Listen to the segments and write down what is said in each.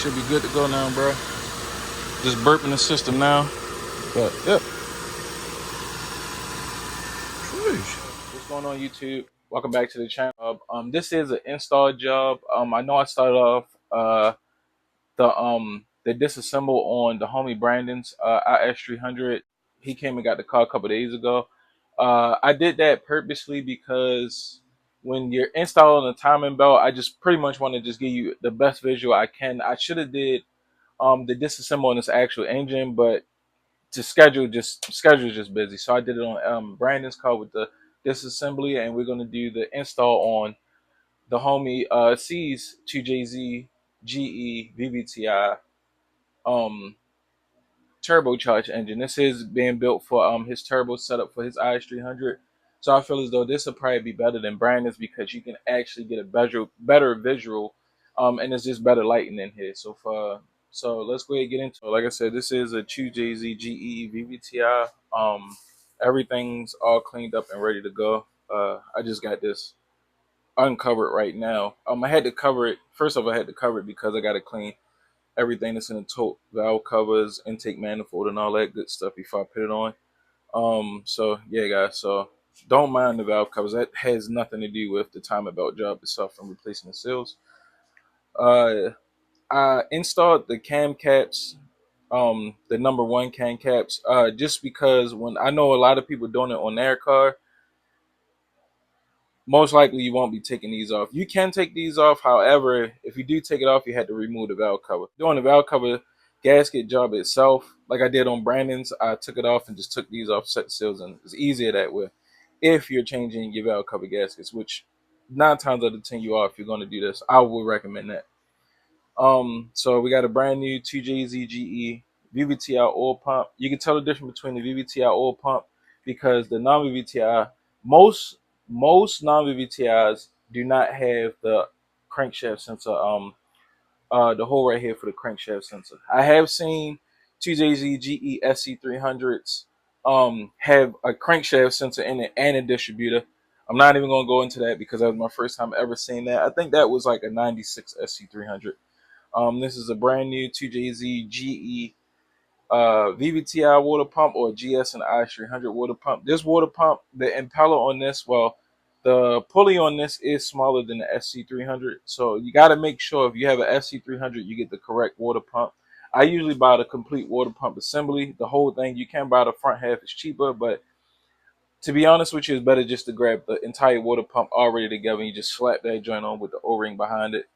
should be good to go now, bro. Just burping the system now. But yep. What's going on, YouTube? Welcome back to the channel. This is an install job. I know I started off the disassemble on the homie Brandon's IS300. He came and got the car a couple days ago. I did that purposely because when you're installing a timing belt, I just pretty much want to just give you the best visual I can. I should have did the disassemble on this actual engine, but schedule just busy. So I did it on Brandon's car with the disassembly, and we're gonna do the install on the homie C's 2JZ GE vvti turbocharged engine. This is being built for his turbo setup for his IS300. So I feel as though this will probably be better than Brandon's because you can actually get a better visual, and it's just better lighting in here. So let's go ahead and get into it. Like I said, this is a 2JZ GE vvti. Everything's all cleaned up and ready to go. I just got this uncovered right now. I had to cover it. First off, I had to cover it because I got to clean everything that's in the tote, valve covers, intake manifold, and all that good stuff before I put it on. So yeah, guys. So don't mind the valve covers. That has nothing to do with the timing belt job itself and replacing the seals. I installed the cam caps, the #1 cam caps, just because when I know a lot of people doing it on their car, most likely you won't be taking these off. You can take these off. However, if you do take it off, you had to remove the valve cover. Doing the valve cover gasket job itself, like I did on Brandon's, I took it off and just took these off, set the seals, and it's easier that way. If you're changing your valve cover gaskets, which 9 times out of 10 you are, if you're going to do this, I would recommend that. So we got a brand new 2JZ GE vvti oil pump. You can tell the difference between the vvti oil pump because the non-vvti, most non-vvtis do not have the crankshaft sensor, the hole right here for the crankshaft sensor. I have seen 2JZ GE SC300s have a crankshaft sensor in it and a distributor. I'm not even going to go into that because that was my first time ever seeing that. I think that was like a 96 SC300. This is a brand new 2JZ GE vvti water pump, or GS and IS300 water pump. This water pump, the impeller on this, well, the pulley on this is smaller than the SC300. So you got to make sure if you have an SC300, you get the correct water pump. I usually buy the complete water pump assembly, the whole thing. You can buy the front half, it's cheaper, but to be honest with you, it's better just to grab the entire water pump already together and you just slap that joint on with the O-ring behind it.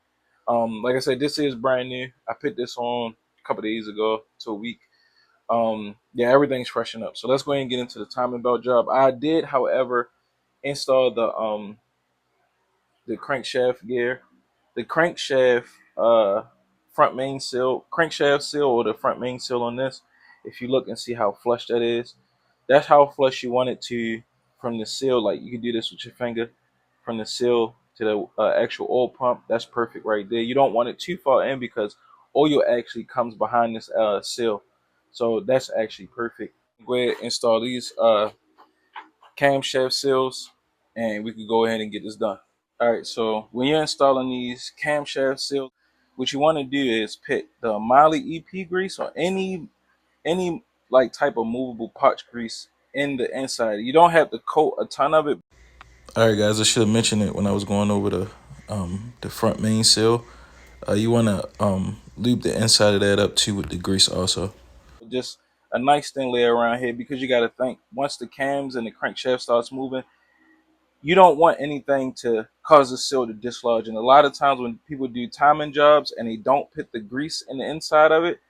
Like I said, this is brand new. I put this on a couple days ago to a week. Yeah, everything's freshened up. So let's go ahead and get into the timing belt job. I did, however, install the crankshaft gear, the crankshaft front main seal, crankshaft seal, or the front main seal on this. If you look and see how flush that is, that's how flush you want it to from the seal. Like you can do this with your finger from the seal to the actual oil pump. That's perfect right there. You don't want it too far in because oil actually comes behind this seal. So that's actually perfect. Go ahead and install these camshaft seals and we can go ahead and get this done. All right, so when you're installing these camshaft seals, what you want to do is put the Miley EP grease or any like type of movable potch grease in the inside. You don't have to coat a ton of it. All right, guys, I should have mentioned it when I was going over the front main seal. You want to lube the inside of that up too with the grease also. Just a nice thin layer around here because you got to think once the cams and the crankshaft starts moving, you don't want anything to cause the seal to dislodge. And a lot of times when people do timing jobs and they don't put the grease in the inside of it,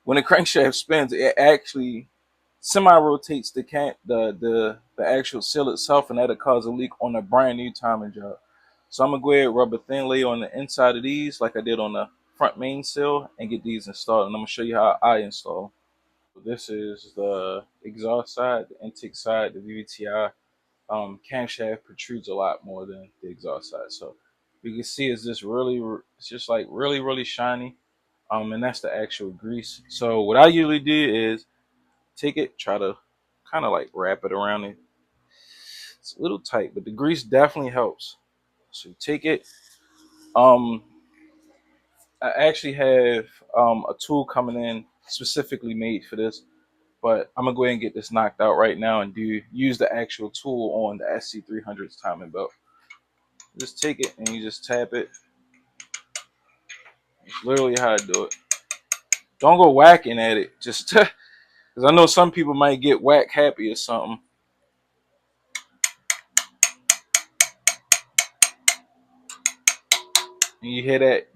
when the crankshaft spins, it actually semi-rotates the actual seal itself, and that'll cause a leak on a brand new timing job. So I'm gonna go ahead and rub a thin layer on the inside of these like I did on the front main seal and get these installed. And I'm gonna show you how I install. This is the exhaust side, the intake side, the VVTi. Camshaft protrudes a lot more than the exhaust side. So you can see it's just like really shiny. And that's the actual grease. So what I usually do is take it, try to kind of like wrap it around it. It's a little tight, but the grease definitely helps. So take it, um, I actually have a tool coming in specifically made for this, but I'm gonna go ahead and get this knocked out right now and use the actual tool on the SC300's timing belt. Just take it and you just tap it. It's literally how I do it. Don't go whacking at it, just because I know some people might get whack happy or something. And you hear that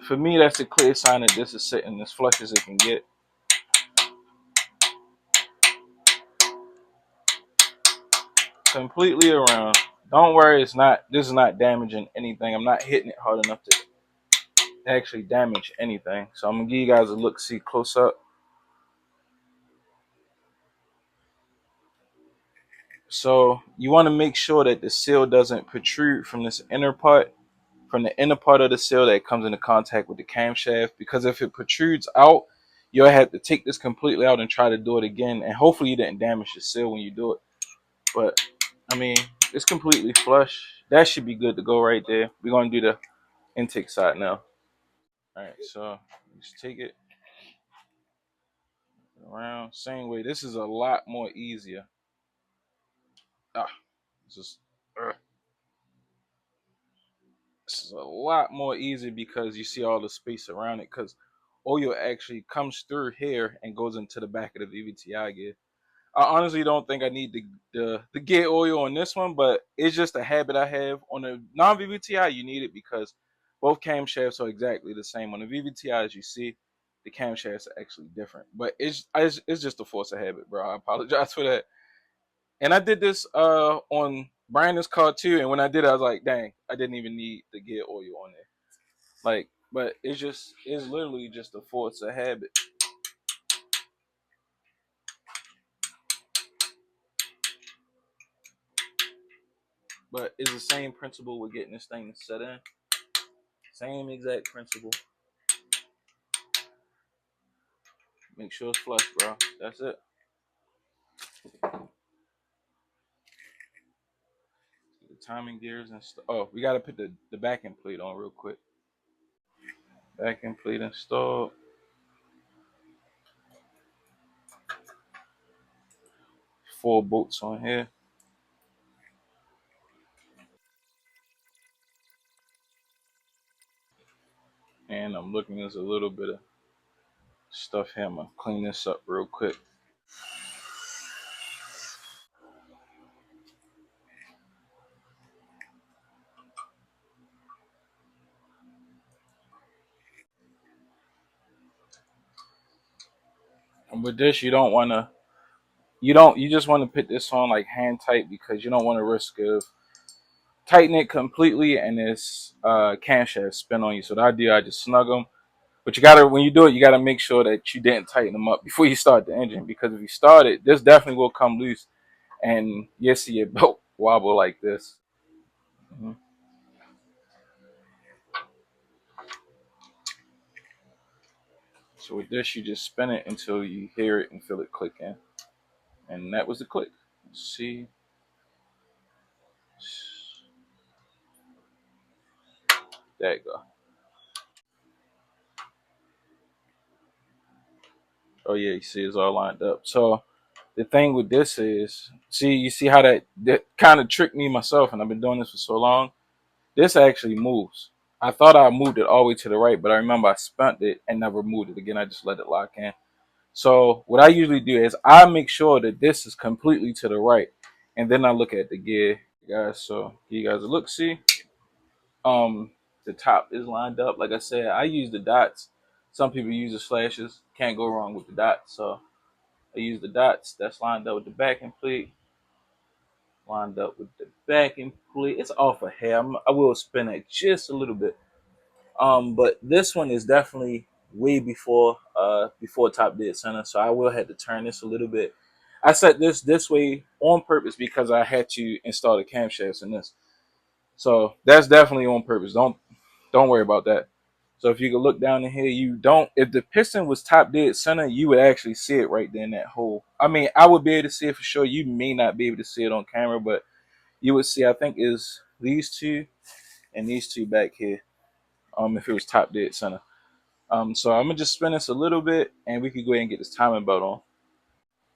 for me, that's a clear sign that this is sitting as flush as it can get. Completely around. Don't worry, this is not damaging anything. I'm not hitting it hard enough to actually damage anything. So I'm gonna give you guys a look, see close up. So you want to make sure that the seal doesn't protrude from this inner part, from the inner part of the seal that comes into contact with the camshaft. Because if it protrudes out, you'll have to take this completely out and try to do it again. And hopefully you didn't damage the seal when you do it. But I mean, it's completely flush. That should be good to go right there. We're gonna do the intake side now. All right, so just take it around same way. This is a lot more easier. Ah, just this is a lot more easy because you see all the space around it. Because oil actually comes through here and goes into the back of the VVTI gear. I honestly don't think I need the gear oil on this one, but it's just a habit I have. On the non VVTI, you need it because both camshafts are exactly the same. On the VVTI, as you see, the camshafts are actually different. But it's just a force of habit, bro. I apologize for that. And I did this on Brandon's car too. And when I did it, I was like, dang, I didn't even need the gear oil on there. Like, but it's literally just a force of habit. But it's the same principle with getting this thing to set in. Same exact principle. Make sure it's flush, bro. That's it. The timing gears and stuff. Oh, we gotta put the backing plate on real quick. Backing plate installed. 4 bolts on here. And I'm looking, there's a little bit of stuff here. I'm gonna clean this up real quick. And with this, you just want to put this on like hand tight because you don't want to risk of tighten it completely and this camshaft spin on you. So the idea, I just snug them. But you gotta, when you do it, you gotta make sure that you didn't tighten them up before you start the engine, because if you start it, this definitely will come loose, and you'll see your belt wobble like this. Mhm. So with this, you just spin it until you hear it and feel it click in, and that was the click. Let's see, there you go. Oh yeah, you see it's all lined up. So the thing with this is, see, you see how that kind of tricked me myself, and I've been doing this for so long. This actually moves. I thought I moved it all the way to the right, but I remember I spun it and never moved it again. I just let it lock in. So what I usually do is I make sure that this is completely to the right, and then I look at the gear, guys. So give you guys a look. See, the top is lined up. Like I said, I use the dots. Some people use the slashes. Can't go wrong with the dots. So I use the dots. That's lined up with the backing plate. Lined up with the backing plate. It's off a hair. I will spin it just a little bit. But this one is definitely way before top dead center, so I will have to turn this a little bit. I set this way on purpose because I had to install the camshafts in this, so that's definitely on purpose. Don't worry about that. So if you can look down in here, you don't. If the piston was top dead center, you would actually see it right there in that hole. I mean, I would be able to see it for sure. You may not be able to see it on camera, but you would see. I think is these two and these two back here. If it was top dead center. So I'm gonna just spin this a little bit, and we could go ahead and get this timing belt on.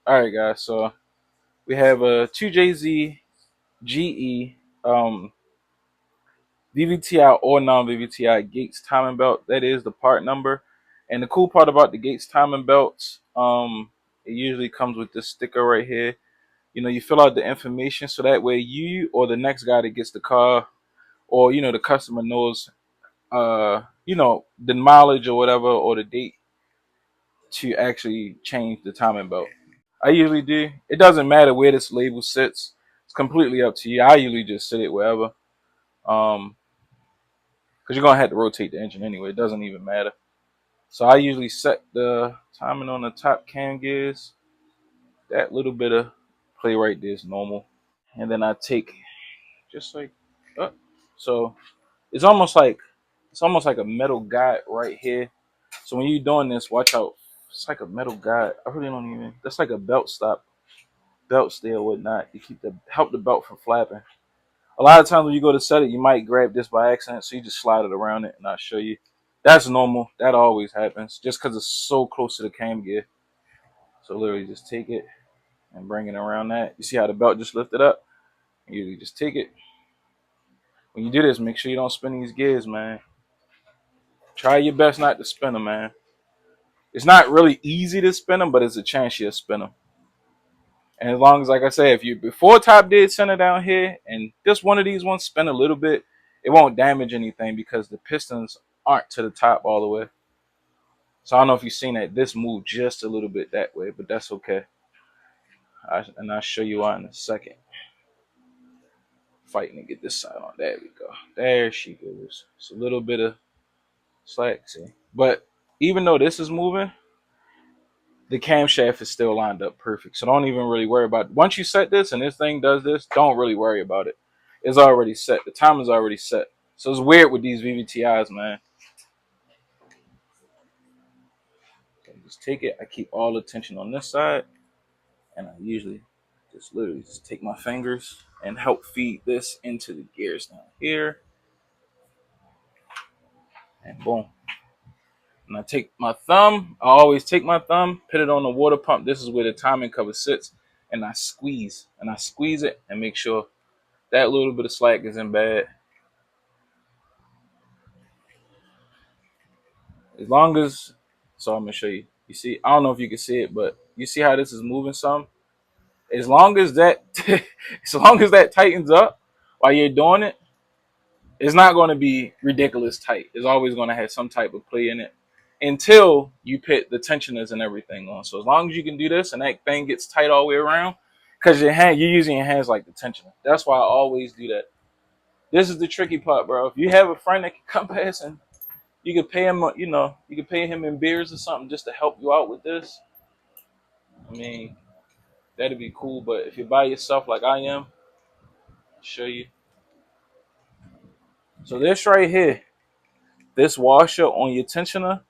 All right, guys. So we have a 2JZ GE VVTI or non-VVTI Gates timing belt. That is the part number. And the cool part about the Gates timing belts, it usually comes with this sticker right here. You know, you fill out the information so that way you or the next guy that gets the car, or the customer knows, the mileage or whatever, or the date to actually change the timing belt. I usually do. It doesn't matter where this label sits. It's completely up to you. I usually just sit it wherever. Because you're gonna have to rotate the engine anyway. It doesn't even matter. So I usually set the timing on the top cam gears. That little bit of play right there is normal, and then I take just like up. So it's almost like a metal guide right here. So when you're doing this, watch out. It's like a metal guide. I really don't even. That's like a belt stop, belt stay or whatnot to help the belt from flapping. A lot of times when you go to set it, you might grab this by accident, so you just slide it around it, and I'll show you. That's normal. That always happens, just because it's so close to the cam gear. So literally, just take it and bring it around that. You see how the belt just lifted up? You just take it. When you do this, make sure you don't spin these gears, man. Try your best not to spin them, man. It's not really easy to spin them, but it's a chance you'll spin them. And as long as, like I said, if you before top dead center down here, and just one of these ones spin a little bit, it won't damage anything because the pistons aren't to the top all the way. So I don't know if you've seen that. This moved just a little bit that way, but that's okay. And I'll show you why in a second. Fighting to get this side on. There we go. There she goes. It's a little bit of slack, see. But even though this is moving, the camshaft is still lined up perfect. So don't even really worry about it. Once you set this and this thing does this, don't really worry about it. It's already set. The time is already set. So it's weird with these VVTIs, man. Okay, just take it. I keep all the tension on this side. And I usually just literally just take my fingers and help feed this into the gears down here. And boom. And I take my thumb. I always take my thumb, put it on the water pump. This is where the timing cover sits. And I squeeze. And I squeeze it and make sure that little bit of slack isn't bad. As long as, so I'm gonna show you. You see, I don't know if you can see it, but you see how this is moving some. As long as that, as long as that tightens up while you're doing it, it's not going to be ridiculous tight. It's always going to have some type of play in it until you put the tensioners and everything on. So as long as you can do this and that thing gets tight all the way around, because you're using your hands like the tensioner. That's why I always do that. This is the tricky part, bro. If you have a friend that can come past and you can pay him, you can pay him in beers or something just to help you out with this. I mean, that'd be cool. But if you're by yourself like I am, I'll show you. So this right here, this washer on your tensioner,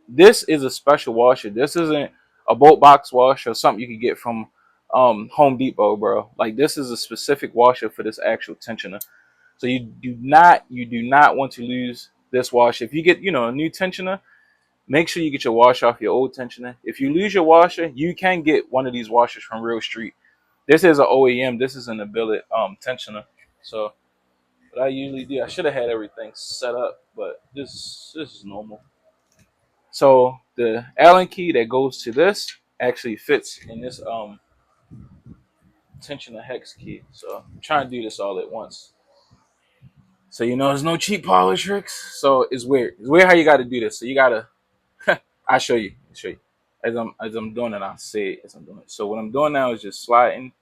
this is a special washer. This isn't a bolt box washer or something you can get from Home Depot, bro. Like this is a specific washer for this actual tensioner. So you do not want to lose this washer. If you get, a new tensioner, make sure you get your washer off your old tensioner. If you lose your washer, you can get one of these washers from Real Street. This is an OEM. This isn't a billet tensioner. So what I usually do, I should have had everything set up, but this is normal. So the Allen key that goes to this actually fits in this tensioner hex key. So I'm trying to do this all at once. So there's no cheap parlor tricks. So it's weird. It's weird how you got to do this. So you gotta. I'll show you. As I'm doing it. I'll say it as I'm doing it. So what I'm doing now is just sliding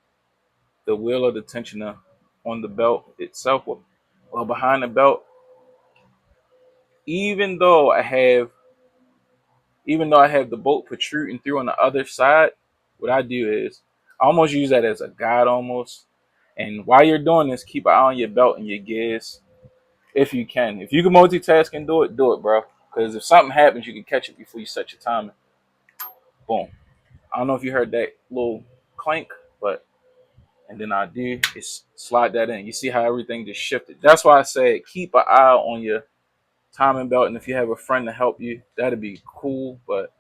the wheel of the tensioner on the belt itself, or behind the belt. Even though I have the bolt protruding through on the other side, what I do is I almost use that as a guide almost. And while you're doing this, keep an eye on your belt and your gears if you can. If you can multitask and do it, bro. Because if something happens, you can catch it before you set your timer. Boom. I don't know if you heard that little clank, but And then I do is slide that in. You see how everything just shifted. That's why I say keep an eye on your timing belt, and if you have a friend to help you, that'd be cool. But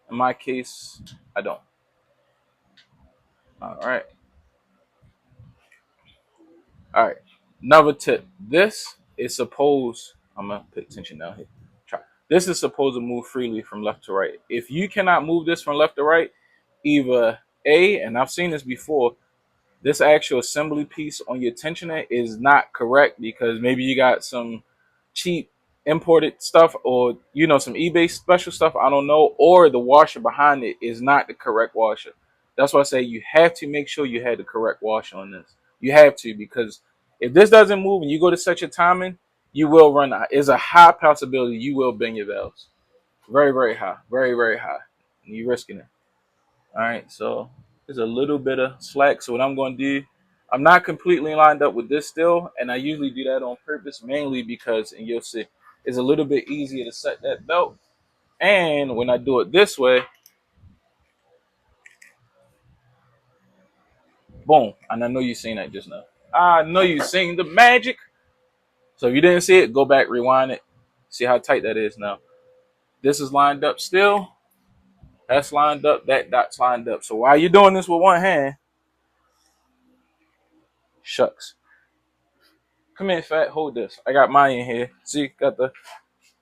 in my case, I don't. All right. All right. Another tip. This is supposed. I'm gonna pay attention down here. Try. This is supposed to move freely from left to right. If you cannot move this from left to right, either A, and I've seen this before, this actual assembly piece on your tensioner is not correct because maybe you got some cheap imported stuff or some eBay special stuff, I don't know, or the washer behind it is not the correct washer. That's why I say you have to make sure you had the correct washer on this. You have to, because if this doesn't move and you go to set your timing, you will run out. It's a high possibility you will bend your valves. Very, very high. Very, very high. And you're risking it. All right, so there's a little bit of slack. So what I'm going to do, I'm not completely lined up with this still, and I usually do that on purpose, mainly because, and you'll see, it's a little bit easier to set that belt. And when I do it this way, boom, and I know you seen that just now. I know you seen the magic. So if you didn't see it, go back, rewind it, see how tight that is now. This is lined up still. That's lined up. That dot's lined up. So while you're doing this with one hand, shucks. Come here, fat. Hold this. I got mine in here. See, got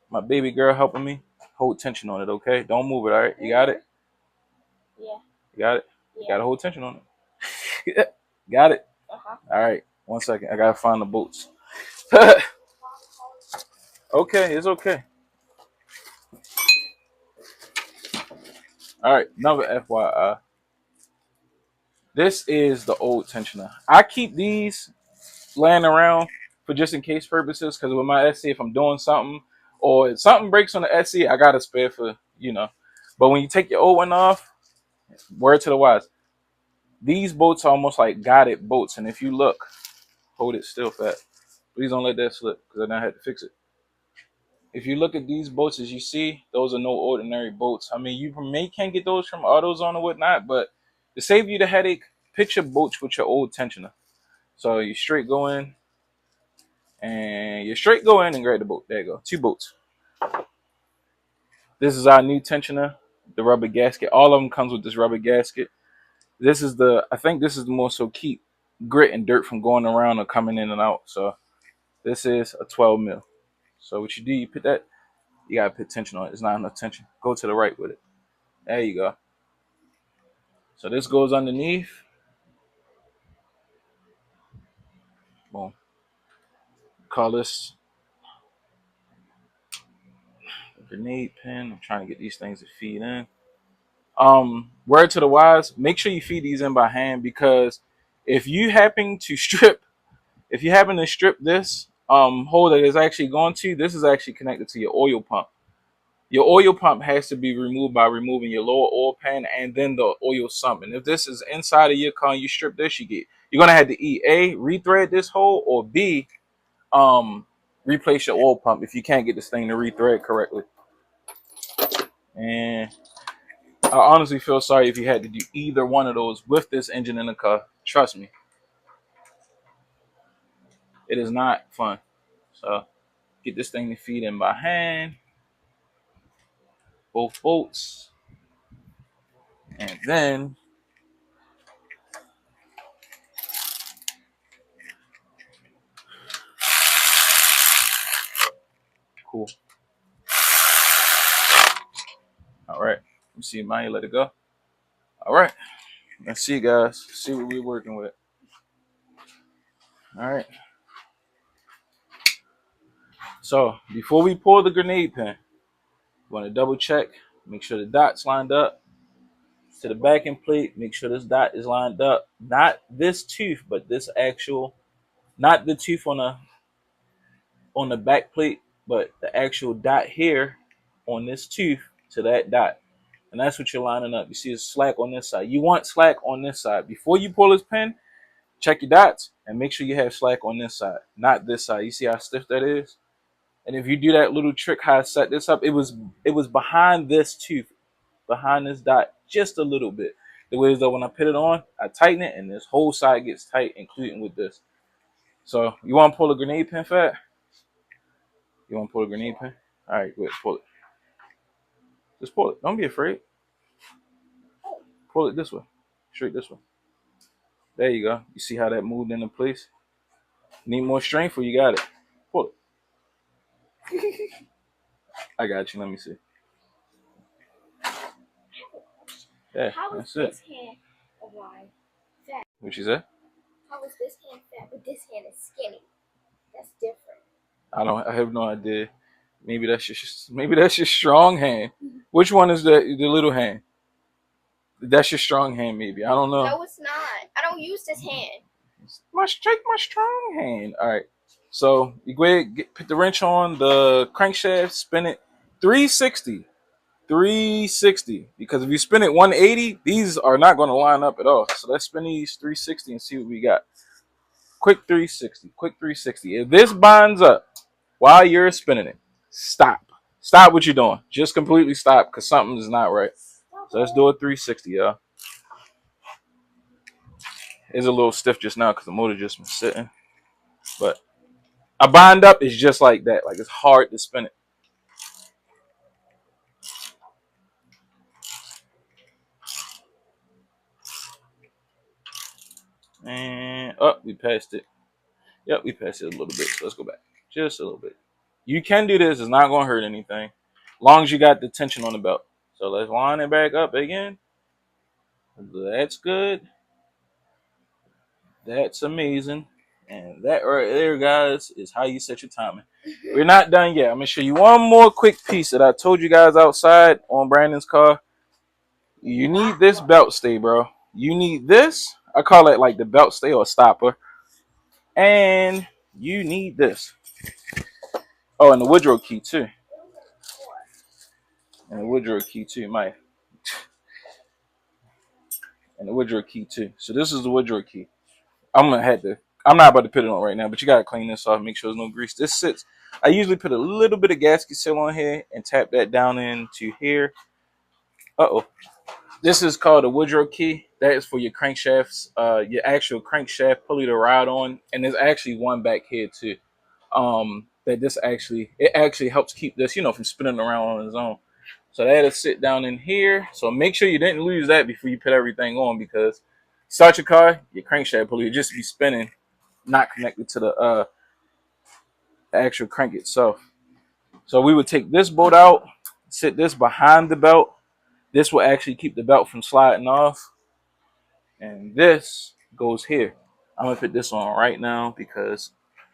my baby girl helping me. Hold tension on it, okay? Don't move it, all right? You got it? Yeah. You got it? Yeah. You got to hold tension on it. Got it? Uh-huh. All right. 1 second. I got to find the bolts. Okay, it's okay. All right, another FYI. This is the old tensioner. I keep these laying around for just in case purposes, because with my SC, if I'm doing something or if something breaks on the SC, I got a spare for. But when you take your old one off, word to the wise, these bolts are almost like guided bolts. And if you look, hold it still, fat. Please don't let that slip, because then I had to fix it. If you look at these bolts, as you see, those are no ordinary bolts. I mean, you can get those from AutoZone or whatnot, but to save you the headache, picture bolts with your old tensioner. So you straight go in, and grab the bolt. There you go. 2 bolts. This is our new tensioner, the rubber gasket. All of them comes with this rubber gasket. I think this is the more so keep grit and dirt from going around or coming in and out. So this is a 12 mil. So what you do, you put that, you gotta put tension on it. It's not enough tension. Go to the right with it. There you go. So this goes underneath. Boom. Call this a grenade pin. I'm trying to get these things to feed in. Word to the wise, make sure you feed these in by hand, because if you happen to strip this hole that is actually going to, this is actually connected to your oil pump. Your oil pump has to be removed by removing your lower oil pan and then the oil sump. And if this is inside of your car and you strip this, you're gonna have to rethread this hole, or B, replace your oil pump if you can't get this thing to rethread correctly. And I honestly feel sorry if you had to do either one of those with this engine in the car. Trust me, it is not fun. So get this thing to feed in by hand, both bolts, and then cool. All right, let me see, Maya, let it go. All right, let's see, guys. See what we're working with. All right. So before we pour the grenade pin, we want to double check, make sure the dot's lined up to the backing plate. Make sure this dot is lined up. Not this tooth, but this actual, not the tooth on the back plate, but the actual dot here on this tooth to that dot. And that's what you're lining up. You see it's slack on this side. You want slack on this side. Before you pull this pin, check your dots and make sure you have slack on this side, not this side. You see how stiff that is? And if you do that little trick, how I set this up, it was behind this tooth, behind this dot, just a little bit. The way is that when I put it on, I tighten it, and this whole side gets tight, including with this. So you want to pull a grenade pin, Fat? You want to pull a grenade pin? All right, go ahead, pull it. Just pull it. Don't be afraid. Pull it this way, straight this way. There you go. You see how that moved into place? Need more strength, or you got it? Pull it. I got you. Let me see. Yeah, how that's is this it. hand alive fat? What you said? How is this hand fat, but this hand is skinny? That's different. I have no idea. Maybe that's your strong hand. Which one is the little hand? That's your strong hand, maybe. I don't know. No, it's not. I don't use this hand. Take my strong hand. All right. So you go ahead, put the wrench on the crankshaft, spin it 360. 360. Because if you spin it 180, these are not going to line up at all. So let's spin these 360 and see what we got. Quick 360. Quick 360. If this binds up while you're spinning it, stop. Stop what you're doing. Just completely stop because something is not right. So let's do a 360, y'all. It's a little stiff just now because the motor just been sitting. But a bind up is just like that. Like it's hard to spin it. And we passed it. Yep, we passed it a little bit. So let's go back. Just a little bit. You can do this. It's not going to hurt anything. As long as you got the tension on the belt. So let's line it back up again. That's good. That's amazing. And that right there, guys, is how you set your timing. We're not done yet. I'm going to show you one more quick piece that I told you guys outside on Brandon's car. You need this belt stay, bro. You need this. I call it like the belt stay or stopper. And you need this. Oh, and the Woodrow key, too. And the Woodrow key, too, Mike. And the Woodrow key, too. So this is the Woodrow key. I'm not about to put it on right now, but you gotta clean this off, make sure there's no grease. This sits. I usually put a little bit of gasket seal on here and tap that down into here. This is called a Woodrow key. That is for your crankshafts, your actual crankshaft pulley to ride on, and there's actually one back here too. That it actually helps keep this, from spinning around on its own. So that'll sit down in here. So make sure you didn't lose that before you put everything on, because start your car, your crankshaft pulley will just be spinning, not connected to the actual crank itself. So we would take this bolt out, sit this behind the belt. This will actually keep the belt from sliding off. And this goes here. I'm going to put this on right now because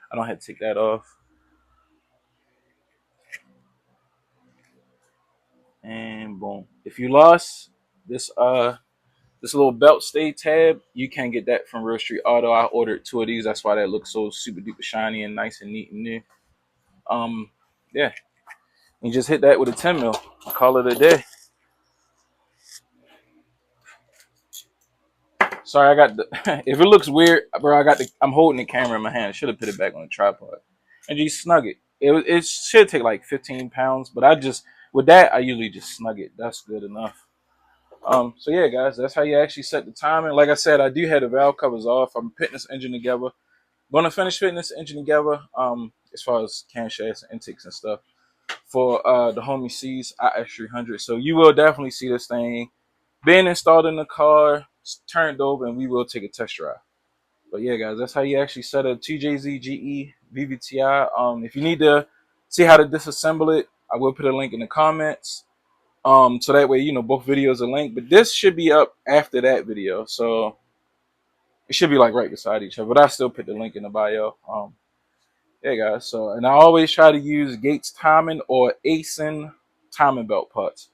I don't have to take that off. And boom. If you lost this little belt stay tab, you can get that from Real Street Auto. I ordered 2 of these. That's why that looks so super duper shiny and nice and neat and new. Yeah. You just hit that with a 10 mil. Call it a day. Sorry, I got the. If it looks weird, bro, I'm holding the camera in my hand. I should have put it back on the tripod and just snug it. It should take like 15 pounds, but with that I usually just snug it. That's good enough. So yeah, guys, that's how you actually set the timing. Like I said, I do have the valve covers off. I'm putting this engine together. Gonna finish fitting this engine together. As far as camshafts and intakes and stuff for the homie C's IS300. So you will definitely see this thing being installed in the car, turned over, and we will take a test drive. But yeah, guys, that's how you actually set a TJZ GE vvti. If you need to see how to disassemble it, I will put a link in the comments. So that way, both videos are linked. But this should be up after that video, so it should be like right beside each other. But I still put the link in the bio. Yeah, guys. So, and I always try to use Gates timing or ASIN timing belt parts.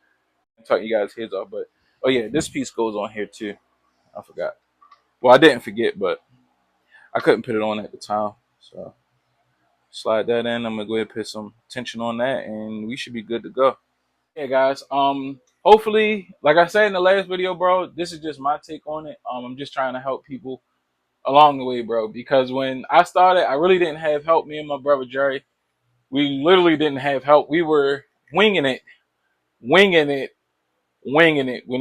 I'm talking you guys' heads off, but oh yeah, this piece goes on here too. I forgot. Well, I didn't forget, but I couldn't put it on at the time. So slide that in. I'm gonna go ahead and put some tension on that, and we should be good to go. Yeah, guys. Hopefully, like I said in the last video, bro, this is just my take on it. I'm just trying to help people along the way, bro. Because when I started, I really didn't have help. Me and my brother Jerry, we literally didn't have help. We were winging it when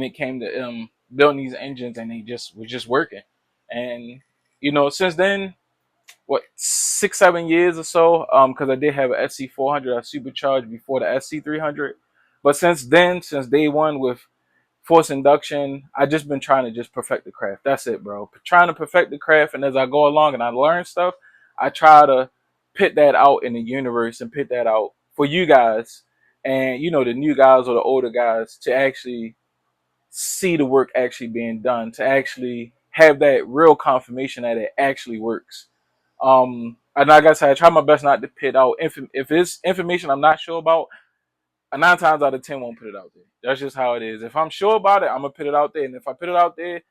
it came to building these engines, and they just was just working. And since then, what, 6 7 years or so, because I did have an SC400 I supercharged before the SC300, but since then, since day one with force induction, I just been trying to just perfect the craft. That's it, bro. Trying to perfect the craft, and as I go along and I learn stuff, I try to put that out in the universe and put that out for you guys, and the new guys or the older guys to actually see the work actually being done, to actually have that real confirmation that it actually works. And like I said, I try my best not to put out if it's information I'm not sure about. 9 times out of 10 won't put it out there. That's just how it is. If I'm sure about it, I'm gonna put it out there, and if I put it out there,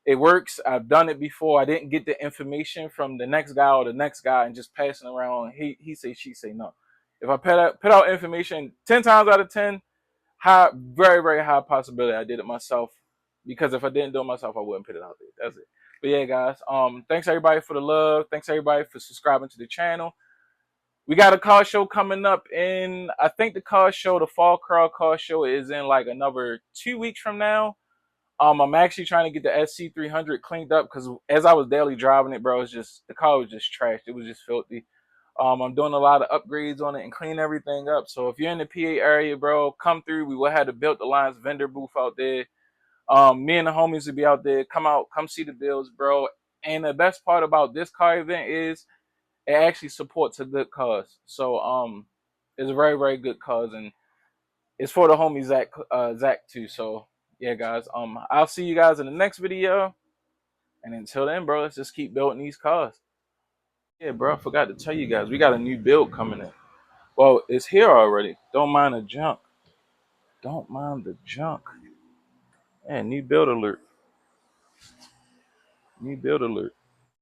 it works. I've done it before. I didn't get the information from the next guy or the next guy and just passing around. He say, she say, no. If I put out information 10 times out of 10, high, very very high possibility I did it myself. Because if I didn't do it myself, I wouldn't put it out there. That's it. But yeah, guys. Thanks everybody for the love. Thanks everybody for subscribing to the channel. We got a car show coming up in, I think the fall car show is in like another 2 weeks from now. I'm actually trying to get the SC300 cleaned up because as I was daily driving it, bro, the car was just trashed. It was just filthy. I'm doing a lot of upgrades on it and clean everything up. So if you're in the PA area, bro, come through. We will have the Built Alliance vendor booth out there. Me and the homies will be out there. Come out, come see the builds, bro. And the best part about this car event is it actually supports a good cause. So it's a very very good cause, and it's for the homie Zach too. So yeah, guys, I'll see you guys in the next video, and until then, bro, let's just keep building these cars. Yeah, bro, I forgot to tell you guys, we got a new build coming in. Well, it's here already. Don't mind the junk. Don't mind the junk. Yeah, new build alert. New build alert.